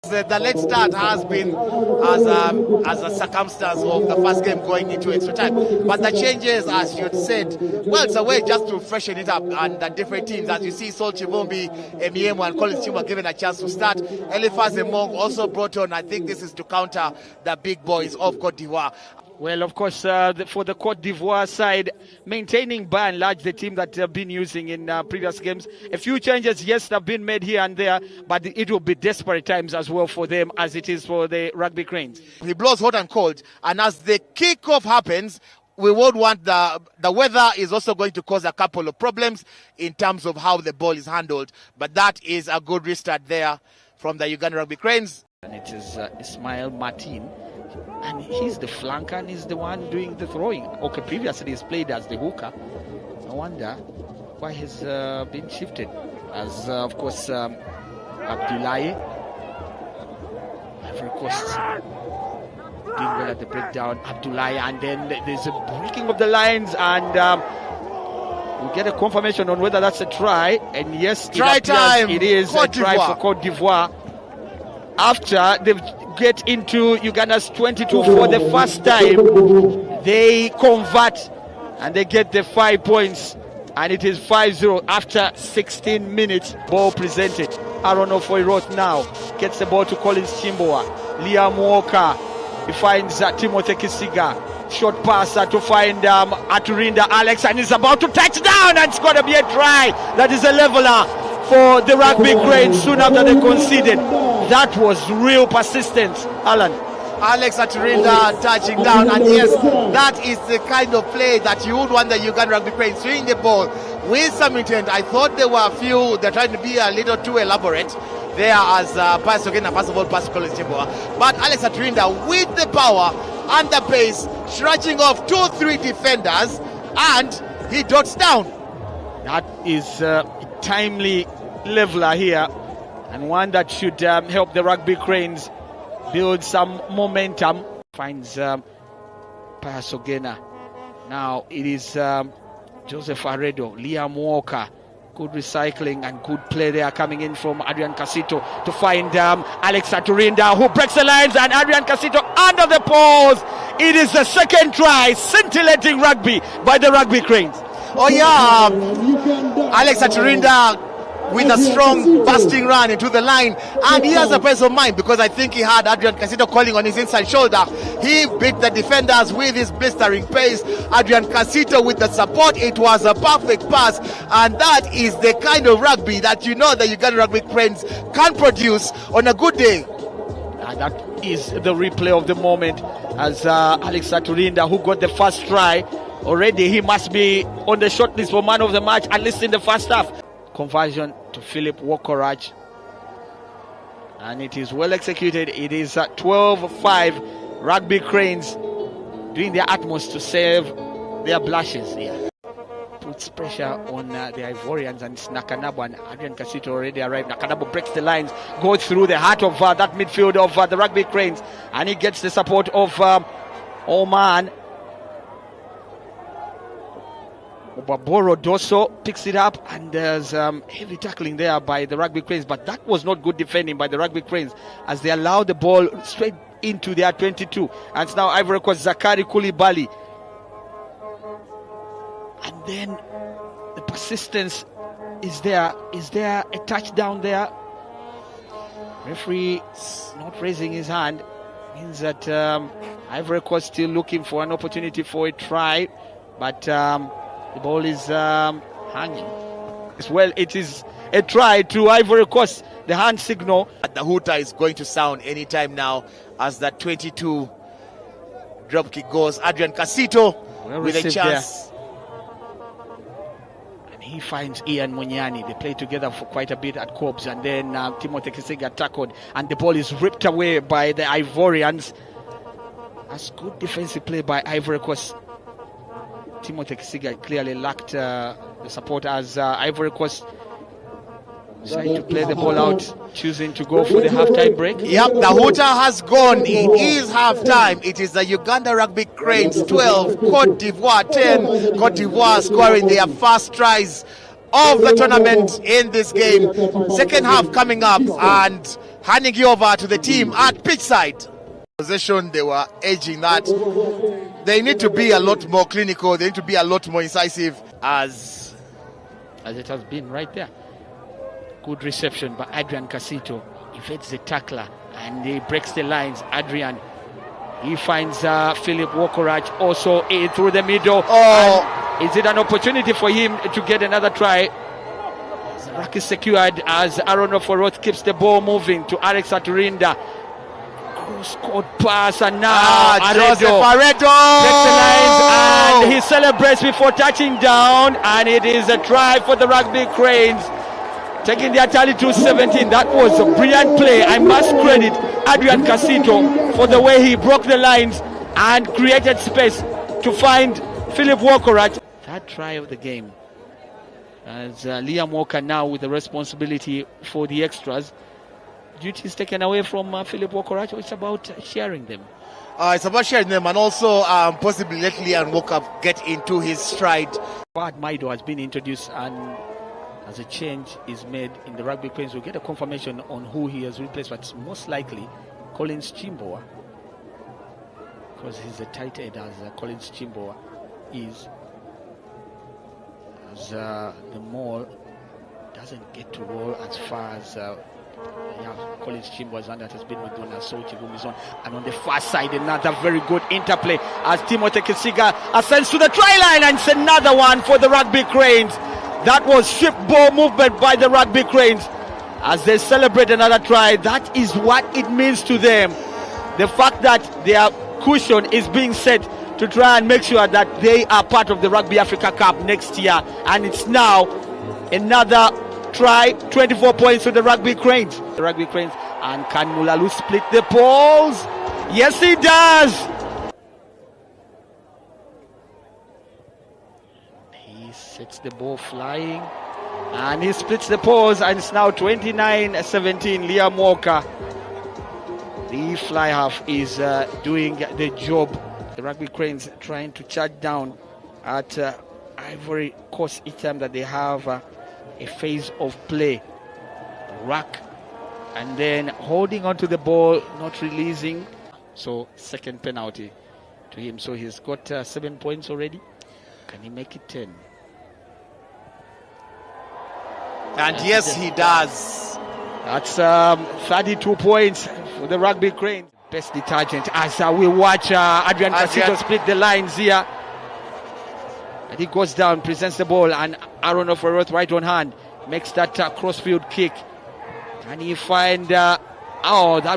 The late start has been as a circumstance of the first game going into extra time. But the changes, as you said, well, it's a way just to freshen it up. And the different teams, as you see, Sol Chivombi, Emiemo and Collins Chimwa given a chance to start. Eliphaz Emong also brought on. I think this is to counter the big boys of Cote d'Ivoire. Well, of course, for the Cote d'Ivoire side, maintaining by and large the team that they've been using in previous games. A few changes, yes, have been made here and there, but it will be desperate times as well for them as it is for the Rugby Cranes. He blows hot and cold, and as the kickoff happens, we would want the weather is also going to cause a couple of problems in terms of how the ball is handled. But that is a good restart there from the Uganda Rugby Cranes. And it is Ismail Martin. And he's the flanker and he's the one doing the throwing. Okay, previously he's played as the hooker. I wonder why he's been shifted. As, of course, Abdullahi. Ivory Coast doing well at the breakdown. Abdullahi, and then there's a breaking of the lines, and we'll get a confirmation on whether that's a try. And yes, try time. It is Cote a try for Cote d'Ivoire. After they get into Uganda's 22 for the first time, they convert and they get the 5 points, and it is 5-0 after 16 minutes. Ball presented. Aaron Ofoirot now gets the ball to Collins Chimboa. Liam Walker, he finds Timothy Kisiga. Short pass to find Aturinda Alex, and he's about to touch down, and it's going to be a try. That is a leveler for the Rugby Cranes soon after they conceded. That was real persistence, Alan. Alex Aturinda touching down, and yes, that is the kind of play that you would want the Uganda Rugby Cranes swinging the ball with some intent. I thought there were a few, they're trying to be a little too elaborate there as pass again, first of all, pass to Collins Chimboa. But Alex Aturinda with the power and the pace, stretching off 2-3 defenders, and he dots down. That is timely leveler here, and one that should help the Rugby Cranes build some momentum. Finds Payasogena. Now it is Joseph Aredo, Liam Walker. Good recycling and good play there coming in from Adrian Casito to find Alex Aturinda, who breaks the lines, and Adrian Casito under the post. It is the second try, scintillating rugby by the Rugby Cranes. Oh yeah, Alex Aturinda with a strong busting run into the line, and he has a peace of mind because I think he had Adrian Casito calling on his inside shoulder. He beat the defenders with his blistering pace. Adrian Casito with the support. It was a perfect pass, and that is the kind of rugby that you know the Uganda Rugby Cranes can produce on a good day. And that is the replay of the moment as Alex Aturinda, who got the first try, already he must be on the shortlist for man of the match, at least in the first half. Conversion to Philip Wokorach, and it is well executed. It is 12-5. Rugby Cranes doing their utmost to save their blushes here. Puts pressure on the Ivorians, and it's Nakanabo, and Adrian Casito already arrived. Nakanabo breaks the lines, goes through the heart of that midfield of the Rugby Cranes, and he gets the support of Oman. Obaboro Doso picks it up, and there's heavy tackling there by the Rugby Cranes, but that was not good defending by the Rugby Cranes as they allowed the ball straight into their 22. And it's now Ivory Coast Zakari Koulibaly. And then the persistence is there. Is there a touchdown there? Referee not raising his hand means that Ivory Coast still looking for an opportunity for a try, but the ball is hanging. Well, it is a try to Ivory Coast. The hand signal. The hooter is going to sound anytime now as that 22 drop kick goes. Adrian Casito with a chance. And he finds Ian Munyani. They play together for quite a bit at Cobbs, and then Timothy Kisiga tackled, and the ball is ripped away by the Ivorians. That's good defensive play by Ivory Coast. Timothy Kisiga clearly lacked the support as Ivory Coast decided to play the ball out, choosing to go for the halftime break. Yep, the hooter has gone. It is halftime. It is the Uganda Rugby Cranes 12, Cote d'Ivoire 10. Cote d'Ivoire scoring their first tries of the tournament in this game. Second half coming up, and handing you over to the team at pitch side. Possession, they were edging that. They need to be a lot more clinical. They need to be a lot more incisive, as it has been right there. Good reception by Adrian Casito. Evades the tackler and he breaks the lines. Adrian, he finds Philip Wokorach also in through the middle. And is it an opportunity for him to get another try? The ruck is secured as Aaron Oforoth keeps the ball moving to Alex Aturinda. Cross-court pass, and now Joseph Aredo breaks the lines and he celebrates before touching down, and it is a try for the Rugby Cranes, taking their tally to 17. That was a brilliant play. I must credit Adrian Casito for the way he broke the lines and created space to find Philip Wokorach. Third try of the game, as Liam Walker now with the responsibility for the extras. Duties taken away from Philip Wokorach. It's about sharing them. It's about sharing them, and also possibly let Liam Walker get into his stride. Bad Maido has been introduced, and as a change is made in the Rugby Cranes, we'll get a confirmation on who he has replaced, but it's most likely Collins Chimboa, because he's a tight end as Collins Chimboa is, as the maul doesn't get to roll as far as Collins Chimboa, and that has been with Donna Sochi Gumizon. And on the far side, another very good interplay as Timothy Kisiga ascends to the try line, and it's another one for the Rugby Cranes. That was swift ball movement by the Rugby Cranes as they celebrate another try. That is what it means to them. The fact that their cushion is being set to try and make sure that they are part of the Rugby Africa Cup next year. And it's now another try, 24 points to the Rugby Cranes. The Rugby Cranes, and can Mulalu split the poles? Yes, he does. Sets the ball flying and he splits the poles, and it's now 29-17. Liam Walker, the fly half, is doing the job. The Rugby Cranes trying to charge down at Ivory Coast each time that they have a phase of play. Ruck and then holding onto the ball, not releasing. So second penalty to him. So he's got 7 points already. Can he make it 10? And yes, he does. That's 32 points for the Rugby Cranes. Best detergent as we watch Adrian Casito split the lines here. And he goes down, presents the ball, and Aaron Oforoth right on hand makes that crossfield kick. And he find, that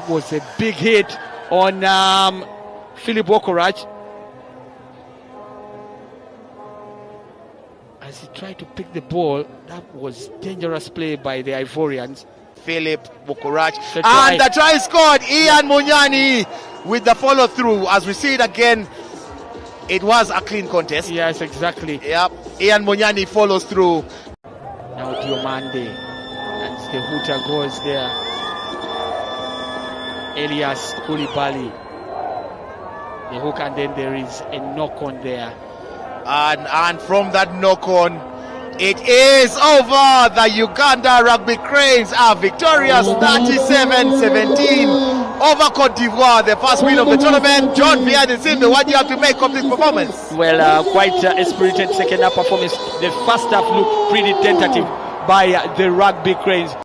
was a big hit on Philip Wokorach. As he tried to pick the ball, that was dangerous play by the Ivorians. Philip Wokorach. And the try scored. Ian Munyani with the follow through. As we see it again, it was a clean contest. Yes, exactly. Yep. Ian Munyani follows through. Now Diomande. And the hooter goes there. Elias Koulibaly. The hook, and then there is a knock on there. And from that knock-on, it is over. The Uganda Rugby Cranes are victorious 37-17 over Cote d'Ivoire, the first win of the tournament. John Vianney, what do you have to make of this performance? Well, quite a spirited second half performance. The first half looked pretty tentative by the Rugby Cranes.